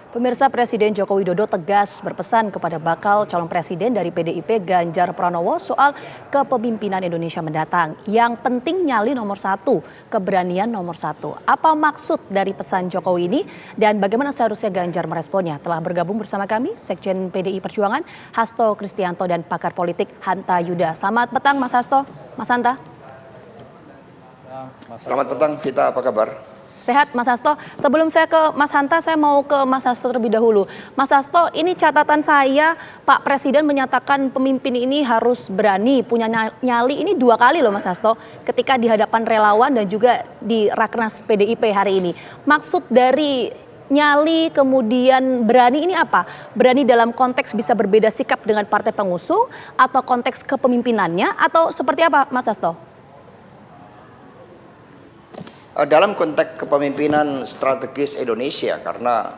Pemirsa, Presiden Joko Widodo tegas berpesan kepada bakal calon presiden dari PDIP Ganjar Pranowo soal kepemimpinan Indonesia mendatang. Yang penting nyali nomor satu, keberanian nomor satu. Apa maksud dari pesan Jokowi ini dan bagaimana seharusnya Ganjar meresponnya? Telah bergabung bersama kami Sekjen PDI Perjuangan Hasto Kristianto dan pakar politik Hanta Yuda. Selamat petang Mas Hasto, Mas Hanta. Selamat petang Vita, apa kabar? Sehat Mas Hasto. Sebelum saya ke Mas Hanta, saya mau ke Mas Hasto terlebih dahulu. Mas Hasto, ini catatan saya, Pak Presiden menyatakan pemimpin ini harus berani, punya nyali. Ini 2 kali loh Mas Hasto, ketika di hadapan relawan dan juga di Rakernas PDIP hari ini. Maksud dari nyali kemudian berani ini apa? Berani dalam konteks bisa berbeda sikap dengan partai pengusung atau konteks kepemimpinannya atau seperti apa Mas Hasto? Dalam konteks kepemimpinan strategis Indonesia, karena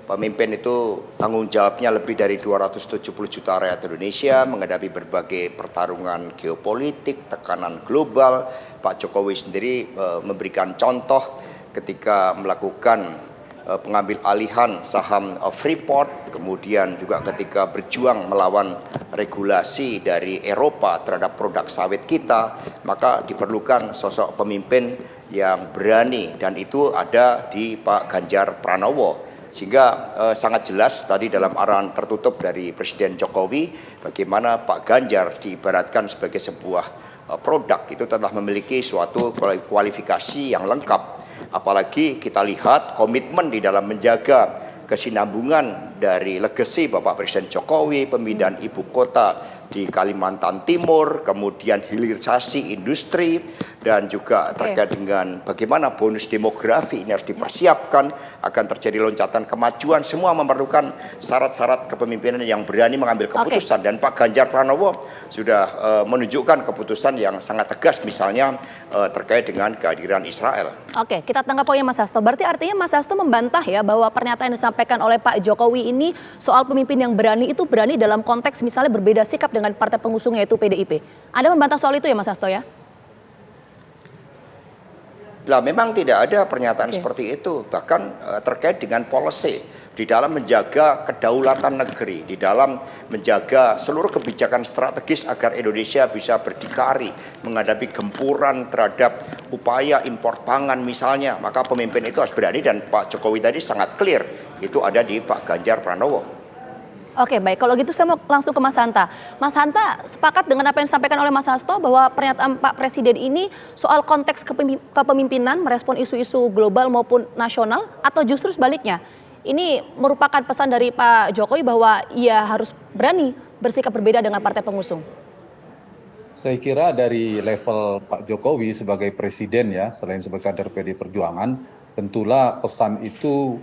pemimpin itu tanggung jawabnya lebih dari 270 juta rakyat Indonesia menghadapi berbagai pertarungan geopolitik, tekanan global. Pak Jokowi sendiri memberikan contoh ketika melakukan pengambil alihan saham Freeport, kemudian juga ketika berjuang melawan regulasi dari Eropa terhadap produk sawit kita, maka diperlukan sosok pemimpin yang berani, dan itu ada di Pak Ganjar Pranowo. Sehingga sangat jelas tadi dalam arahan tertutup dari Presiden Jokowi bagaimana Pak Ganjar diibaratkan sebagai sebuah produk itu telah memiliki suatu kualifikasi yang lengkap. Apalagi kita lihat komitmen di dalam menjaga kesinambungan dari legasi Bapak Presiden Jokowi, pemindahan ibu kota di Kalimantan Timur, kemudian hilirisasi industri, dan juga terkait dengan bagaimana bonus demografi ini harus dipersiapkan akan terjadi loncatan kemajuan. Semua memerlukan syarat-syarat kepemimpinan yang berani mengambil keputusan. Dan Pak Ganjar Pranowo sudah menunjukkan keputusan yang sangat tegas, misalnya terkait dengan kehadiran Israel. Oke, kita tangkap poinnya Mas Hasto. Berarti artinya Mas Hasto membantah ya bahwa pernyataan yang disampaikan oleh Pak Jokowi ini soal pemimpin yang berani itu berani dalam konteks misalnya berbeda sikap dengan partai pengusungnya yaitu PDIP. Anda membantah soal itu ya Mas Hasto ya? Lah memang tidak ada pernyataan seperti itu, bahkan terkait dengan policy di dalam menjaga kedaulatan negeri, di dalam menjaga seluruh kebijakan strategis agar Indonesia bisa berdikari menghadapi gempuran terhadap upaya impor pangan misalnya, maka pemimpin itu harus berani, dan Pak Jokowi tadi sangat clear itu ada di Pak Ganjar Pranowo. Oke, baik. Kalau gitu saya mau langsung ke Mas Hanta. Mas Hanta sepakat dengan apa yang disampaikan oleh Mas Hasto bahwa pernyataan Pak Presiden ini soal konteks kepemimpinan merespon isu-isu global maupun nasional, atau justru sebaliknya? Ini merupakan pesan dari Pak Jokowi bahwa ia harus berani bersikap berbeda dengan partai pengusung. Saya kira dari level Pak Jokowi sebagai presiden ya, selain sebagai kader PDI Perjuangan, tentulah pesan itu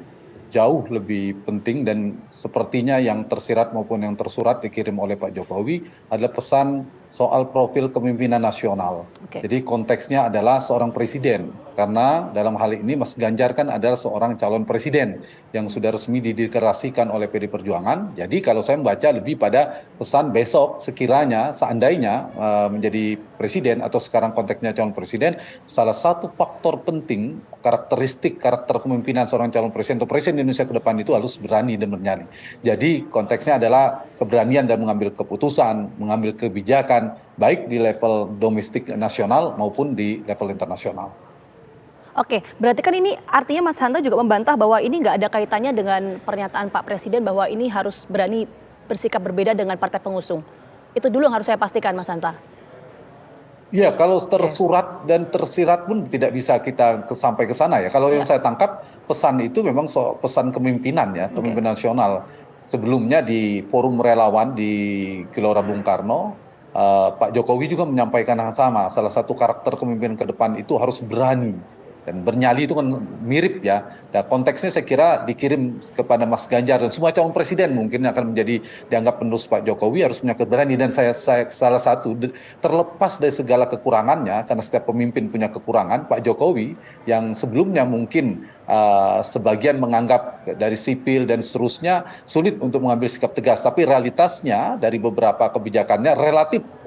jauh lebih penting, dan sepertinya yang tersirat maupun yang tersurat dikirim oleh Pak Jokowi adalah pesan soal profil kepemimpinan nasional. Jadi konteksnya adalah seorang presiden, karena dalam hal ini Mas Ganjar kan adalah seorang calon presiden yang sudah resmi dideklarasikan oleh PDI Perjuangan. Jadi kalau saya membaca lebih pada pesan besok sekiranya seandainya menjadi presiden atau sekarang konteksnya calon presiden, salah satu faktor penting karakter kepemimpinan seorang calon presiden atau presiden Indonesia ke depan itu harus berani dan bernyali. Jadi konteksnya adalah keberanian dan mengambil keputusan, mengambil kebijakan baik di level domestik nasional maupun di level internasional. Oke, berarti kan ini artinya Mas Hanta juga membantah bahwa ini nggak ada kaitannya dengan pernyataan Pak Presiden bahwa ini harus berani bersikap berbeda dengan partai pengusung. Itu dulu yang harus saya pastikan Mas Hanta. Ya, kalau tersurat dan tersirat pun tidak bisa kita sampai ke sana ya. Kalau yang saya tangkap pesan itu memang pesan kepemimpinan ya, kepemimpinan nasional. Sebelumnya di forum relawan di Gelora Bung Karno, Pak Jokowi juga menyampaikan hal sama. Salah satu karakter kepemimpinan ke depan itu harus berani. Dan bernyali itu kan mirip ya. Nah, konteksnya saya kira dikirim kepada Mas Ganjar dan semua calon presiden mungkin akan menjadi dianggap penerus Pak Jokowi harus punya keberanian. Dan saya salah satu terlepas dari segala kekurangannya, karena setiap pemimpin punya kekurangan, Pak Jokowi yang sebelumnya mungkin sebagian menganggap dari sipil dan seterusnya sulit untuk mengambil sikap tegas, tapi realitasnya dari beberapa kebijakannya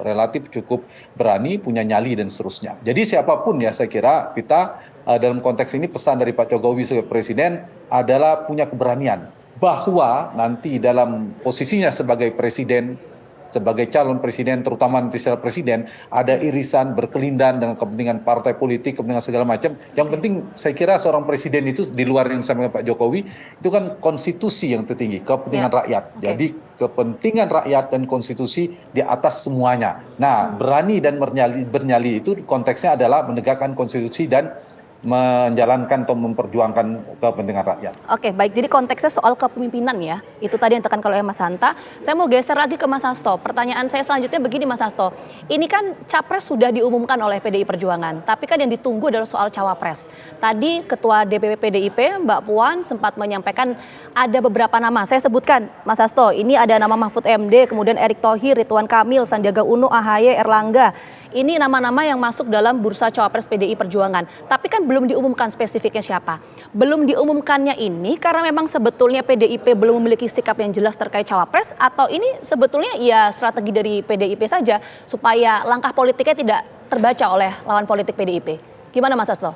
relatif cukup berani, punya nyali dan seterusnya. Jadi siapapun ya, saya kira kita dalam konteks ini pesan dari Pak Jokowi sebagai presiden adalah punya keberanian. bahwa nanti dalam posisinya sebagai presiden, sebagai calon presiden, terutama nanti setelah presiden, ada irisan berkelindan dengan kepentingan partai politik, kepentingan segala macam. Yang penting saya kira seorang presiden itu di luar yang disampaikan Pak Jokowi, itu kan konstitusi yang tertinggi, kepentingan rakyat. Jadi kepentingan rakyat dan konstitusi di atas semuanya. Nah, berani dan bernyali itu konteksnya adalah menegakkan konstitusi dan menjalankan atau memperjuangkan kepentingan rakyat. Oke, baik. Jadi konteksnya soal kepemimpinan ya. Itu tadi yang ditekankan oleh Mas Hanta. Saya mau geser lagi ke Mas Hasto. Pertanyaan saya selanjutnya begini Mas Hasto. Ini kan capres sudah diumumkan oleh PDI Perjuangan. Tapi kan yang ditunggu adalah soal cawapres. Tadi Ketua DPP PDIP Mbak Puan sempat menyampaikan ada beberapa nama. Saya sebutkan Mas Hasto. Ini ada nama Mahfud MD, kemudian Erick Thohir, Ridwan Kamil, Sandiaga Uno, AHY, Erlangga. Ini nama-nama yang masuk dalam bursa cawapres PDI Perjuangan. Tapi kan belum diumumkan spesifiknya siapa. Belum diumumkannya ini karena memang sebetulnya PDIP belum memiliki sikap yang jelas terkait cawapres, atau ini sebetulnya ya strategi dari PDIP saja supaya langkah politiknya tidak terbaca oleh lawan politik PDIP. Gimana Mas Hasto?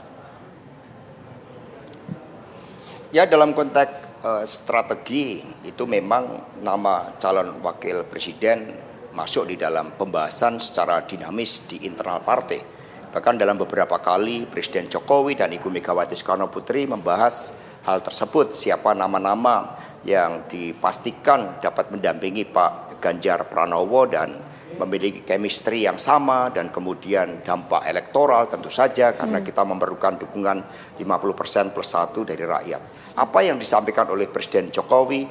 Ya, dalam konteks strategi itu memang nama calon wakil presiden masuk di dalam pembahasan secara dinamis di internal partai. Bahkan dalam beberapa kali Presiden Jokowi dan Ibu Megawati Soekarno Putri membahas hal tersebut, siapa nama-nama yang dipastikan dapat mendampingi Pak Ganjar Pranowo dan memiliki chemistry yang sama, dan kemudian dampak elektoral tentu saja karena kita memerlukan dukungan 50% plus 1 dari rakyat. Apa yang disampaikan oleh Presiden Jokowi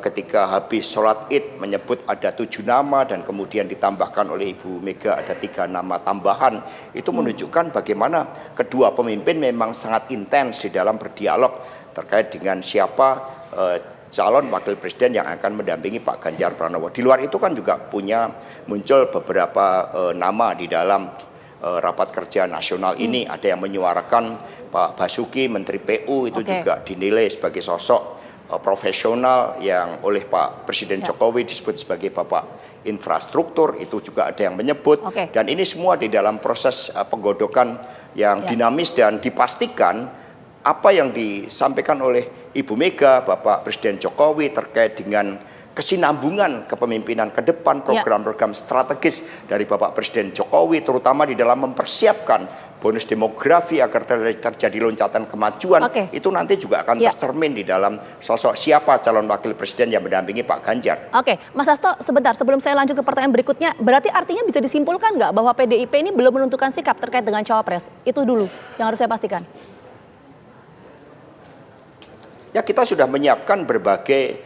ketika habis sholat Id menyebut ada 7 nama dan kemudian ditambahkan oleh Ibu Mega ada 3 nama tambahan, itu menunjukkan bagaimana kedua pemimpin memang sangat intens di dalam berdialog terkait dengan siapa calon wakil presiden yang akan mendampingi Pak Ganjar Pranowo. Di luar itu kan juga muncul beberapa nama di dalam rapat kerja nasional ini. Ada yang menyuarakan Pak Basuki, Menteri PU itu juga dinilai sebagai sosok profesional yang oleh Pak Presiden Jokowi disebut sebagai Bapak Infrastruktur, itu juga ada yang menyebut. Dan ini semua di dalam proses penggodokan yang dinamis dan dipastikan apa yang disampaikan oleh Ibu Mega, Bapak Presiden Jokowi terkait dengan kesinambungan kepemimpinan ke depan, program-program strategis dari Bapak Presiden Jokowi, terutama di dalam mempersiapkan bonus demografi agar terjadi loncatan kemajuan, itu nanti juga akan tercermin di dalam sosok siapa calon wakil presiden yang mendampingi Pak Ganjar. Oke, Mas Hasto, sebentar sebelum saya lanjut ke pertanyaan berikutnya, berarti artinya bisa disimpulkan nggak bahwa PDIP ini belum menentukan sikap terkait dengan cawapres? Itu dulu yang harus saya pastikan. Ya, kita sudah menyiapkan berbagai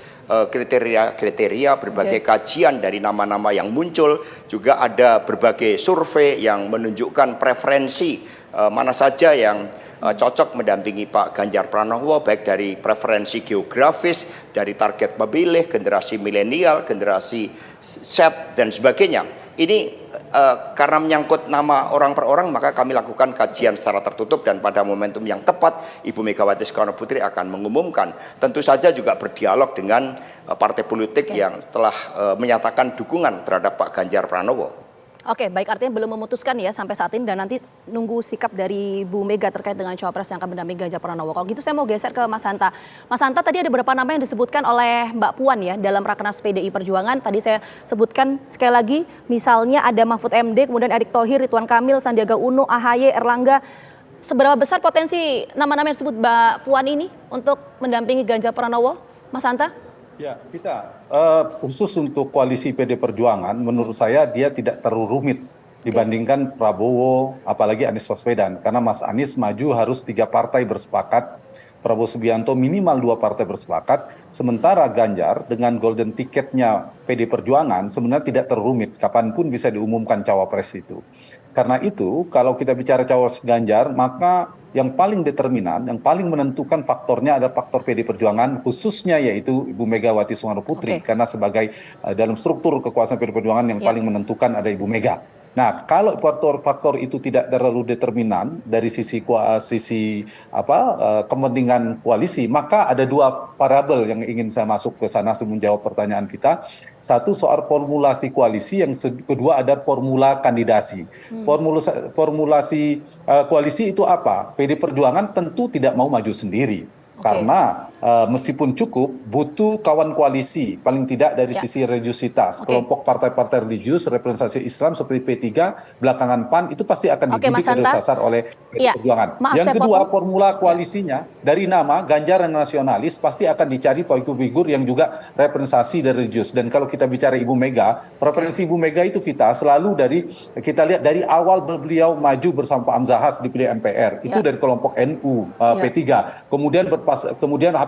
kriteria, berbagai kajian dari nama-nama yang muncul. Juga ada berbagai survei yang menunjukkan preferensi mana saja yang cocok mendampingi Pak Ganjar Pranowo, baik dari preferensi geografis, dari target pemilih, generasi milenial, generasi Z, dan sebagainya. Ini karena menyangkut nama orang per orang, maka kami lakukan kajian secara tertutup dan pada momentum yang tepat Ibu Megawati Soekarno Putri akan mengumumkan. Tentu saja juga berdialog dengan partai politik yang telah menyatakan dukungan terhadap Pak Ganjar Pranowo. Oke, baik, artinya belum memutuskan ya sampai saat ini dan nanti nunggu sikap dari Bu Mega terkait dengan cawapres yang akan mendampingi Ganjar Pranowo. Kalau gitu saya mau geser ke Mas Hanta. Mas Hanta, tadi ada beberapa nama yang disebutkan oleh Mbak Puan ya dalam Rakernas PDI Perjuangan. Tadi saya sebutkan sekali lagi, misalnya ada Mahfud MD, kemudian Erick Thohir, Ridwan Kamil, Sandiaga Uno, AHY, Erlangga. Seberapa besar potensi nama-nama yang disebut Mbak Puan ini untuk mendampingi Ganjar Pranowo, Mas Hanta? Ya, kita khusus untuk koalisi PD Perjuangan, menurut saya dia tidak terlalu rumit dibandingkan Prabowo, apalagi Anies Baswedan. Karena Mas Anies maju harus 3 partai bersepakat, Prabowo Subianto minimal 2 partai bersepakat, sementara Ganjar dengan golden ticketnya PD Perjuangan sebenarnya tidak terlalu rumit, kapanpun bisa diumumkan cawapres itu. Karena itu, kalau kita bicara cawapres Ganjar, maka yang paling determinan, yang paling menentukan faktornya ada faktor PD Perjuangan, khususnya yaitu Ibu Megawati Soekarno Putri, karena sebagai dalam struktur kekuasaan PD Perjuangan yang paling menentukan ada Ibu Mega. Nah, kalau faktor-faktor itu tidak terlalu determinan dari sisi kepentingan koalisi, maka ada 2 variabel yang ingin saya masuk ke sana sebelum menjawab pertanyaan kita. Satu soal formulasi koalisi, yang kedua ada formula kandidasi. Formulasi koalisi itu apa? PD Perjuangan tentu tidak mau maju sendiri. Karena meskipun cukup, butuh kawan koalisi, paling tidak dari Ya. sisi religiusitas. Oke. Kelompok partai-partai religius, representasi Islam seperti P3, belakangan PAN, itu pasti akan Oke, Mas dibidik dan Hanta. disasar oleh PDI Iya, Perjuangan. maaf Yang saya kedua, potong. formula koalisinya, dari nama Ganjar dan Nasionalis, pasti akan dicari figur-figur yang juga representasi dari religius. Dan kalau kita bicara Ibu Mega, preferensi Ibu Mega itu, Vita, selalu kita lihat dari awal beliau maju bersama Pak Hamzahas dipilih MPR, itu Ya. dari kelompok NU, Ya. P3. Kemudian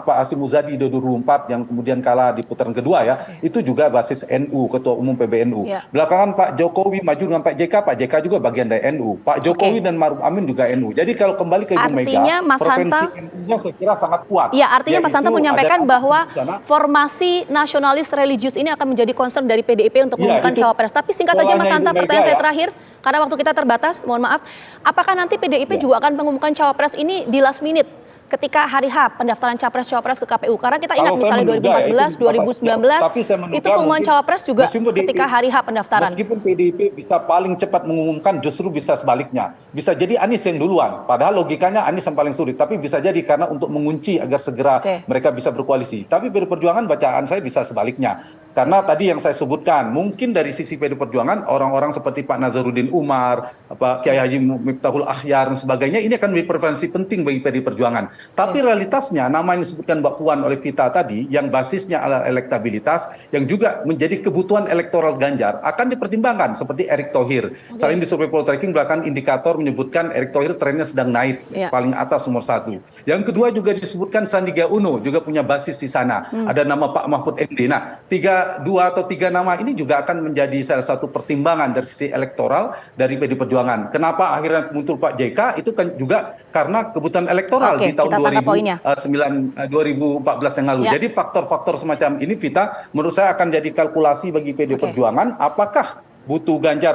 Pak Hasyim Muzadi 2004 yang kemudian kalah di putaran kedua ya, itu juga basis NU, Ketua Umum PBNU. Ya. Belakangan Pak Jokowi maju dengan Pak JK juga bagian dari NU. Pak Jokowi dan Maruf Amin juga NU. Jadi kalau kembali ke Ibu Artinya, Mega, Mas preferensi Hanta- NU-nya saya kira sangat kuat. Ya, artinya Mas Hanta Yaitu menyampaikan ada bahwa di sana. formasi nasionalis religius ini akan menjadi concern dari PDIP untuk Ya, mengumumkan itu cawapres. Tapi singkat saja Mas polanya Hanta, Ibu Mega pertanyaan saya ya. terakhir, karena waktu kita terbatas, mohon maaf. Apakah nanti PDIP juga akan mengumumkan cawapres ini di last minute? Ketika hari H pendaftaran capres-cawapres ke KPU, karena kita ingat Kalau saya misalnya menduga ya, 2014, itu 2019 tapi saya menduga itu pengumuman mungkin cawapres juga meskipun ketika hari H pendaftaran. Meskipun PDIP bisa paling cepat mengumumkan, justru bisa sebaliknya. Bisa jadi Anies yang duluan, padahal logikanya Anies yang paling sulit. Tapi bisa jadi karena untuk mengunci agar segera mereka bisa berkoalisi. Tapi PD Perjuangan bacaan saya bisa sebaliknya. Karena tadi yang saya sebutkan, mungkin dari sisi PD Perjuangan, orang-orang seperti Pak Nazarudin Umar, Pak Kiai Haji Miftahul Akhyar dan sebagainya, ini akan menjadi preferensi penting bagi PD Perjuangan. Tapi realitasnya, nama yang disebutkan Mbak Puan oleh Vita tadi, yang basisnya adalah elektabilitas, yang juga menjadi kebutuhan elektoral Ganjar, akan dipertimbangkan seperti Erick Thohir. Selain di survei Poltreking, bahkan indikator menyebutkan Erick Thohir trennya sedang naik, paling atas nomor 1. Yang kedua juga disebutkan Sandiaga Uno, juga punya basis di sana. Ada nama Pak Mahfud MD. Nah, 2 atau 3 nama ini juga akan menjadi salah satu pertimbangan dari sisi elektoral dari PD Perjuangan. Kenapa akhirnya muncul Pak JK? Itu kan juga karena kebutuhan elektoral di tahun 2014 yang lalu. Jadi faktor-faktor semacam ini, Vita, menurut saya akan jadi kalkulasi bagi PD Perjuangan. Apakah butuh Ganjar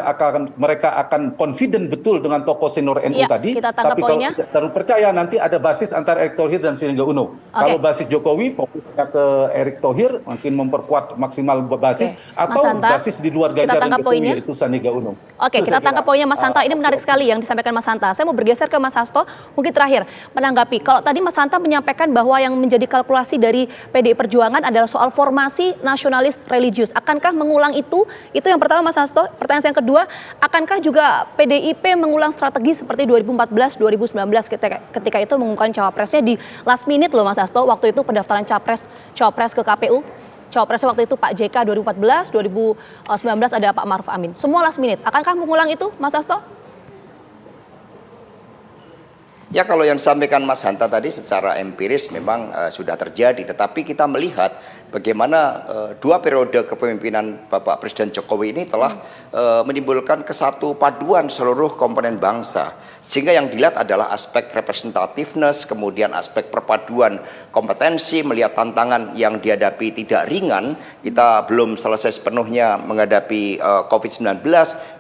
mereka akan confident betul dengan tokoh senior NU tadi, tapi kalau tidak terlalu percaya nanti ada basis antara Erick Thohir dan Sandiaga Uno. Kalau basis Jokowi fokusnya ke Erick Thohir, mungkin memperkuat maksimal basis, atau basis di luar Ganjar dan Jokowi, yaitu Sandiaga Uno. Oke, kita tangkap poinnya Mas Hanta. Ini menarik sekali yang disampaikan Mas Hanta. Saya mau bergeser ke Mas Hasto, mungkin terakhir menanggapi. Kalau tadi Mas Hanta menyampaikan bahwa yang menjadi kalkulasi dari PDI Perjuangan adalah soal formasi nasionalis religius. Akankah mengulang itu? Itu yang pertama Mas Hasto. Pertanyaan yang kedua, akankah juga PDIP mengulang strategi seperti 2014-2019 ketika itu mengumumkan cawapresnya di last minute loh Mas Hasto, waktu itu pendaftaran cawapres ke KPU. Cawapresnya waktu itu Pak JK 2014, 2019 ada Pak Maruf Amin. Semua last minute. Akankah mengulang itu Mas Hasto? Ya, kalau yang disampaikan Mas Hanta tadi secara empiris memang sudah terjadi, tetapi kita melihat bagaimana 2 periode kepemimpinan Bapak Presiden Jokowi ini telah menimbulkan kesatu paduan seluruh komponen bangsa. Sehingga yang dilihat adalah aspek representativeness, kemudian aspek perpaduan kompetensi, melihat tantangan yang dihadapi tidak ringan. Kita belum selesai sepenuhnya menghadapi COVID-19,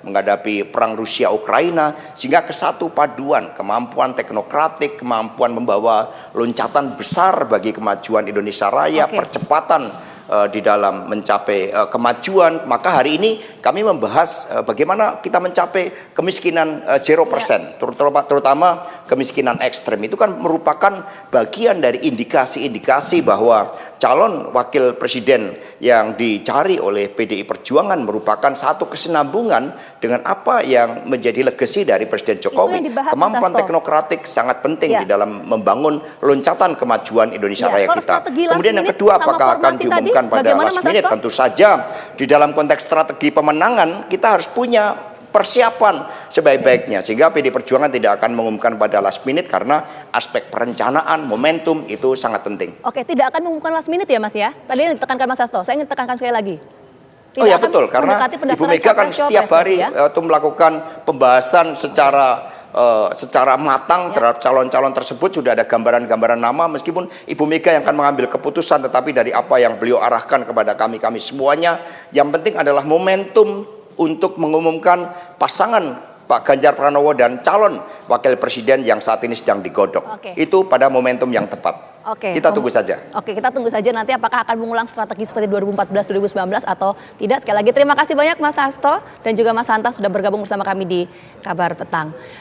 menghadapi perang Rusia-Ukraina, sehingga kesatu paduan, kemampuan teknokratik, kemampuan membawa loncatan besar bagi kemajuan Indonesia Raya, percepatan di dalam mencapai kemajuan. Maka hari ini kami membahas bagaimana kita mencapai kemiskinan 0%, terutama kemiskinan ekstrem. Itu kan merupakan bagian dari indikasi-indikasi bahwa calon wakil presiden yang dicari oleh PDI Perjuangan merupakan satu kesinambungan dengan apa yang menjadi legasi dari Presiden Jokowi. Kemampuan teknokratik sangat penting di dalam membangun loncatan kemajuan Indonesia Raya kita. Kemudian yang kedua, apakah akan diumumkan pada last minute? Tentu saja di dalam konteks strategi pemenangan kita harus punya persiapan sebaik-baiknya, sehingga PD Perjuangan tidak akan mengumumkan pada last minute karena aspek perencanaan, momentum itu sangat penting. Oke, tidak akan mengumumkan last minute ya Mas ya? Tadi yang ditekankan Mas Hasto, saya ingin tekankan sekali lagi. Oh ya betul, karena Ibu Mega kan setiap hari itu melakukan pembahasan secara matang terhadap calon-calon tersebut. Sudah ada gambaran-gambaran nama, meskipun Ibu Mega yang akan mengambil keputusan, tetapi dari apa yang beliau arahkan kepada kami semuanya, yang penting adalah momentum untuk mengumumkan pasangan Pak Ganjar Pranowo dan calon wakil presiden yang saat ini sedang digodok. Itu pada momentum yang tepat. Kita tunggu saja. Oke, kita tunggu saja nanti apakah akan mengulang strategi seperti 2014-2019 atau tidak. Sekali lagi terima kasih banyak Mas Hasto dan juga Mas Hanta sudah bergabung bersama kami di Kabar Petang.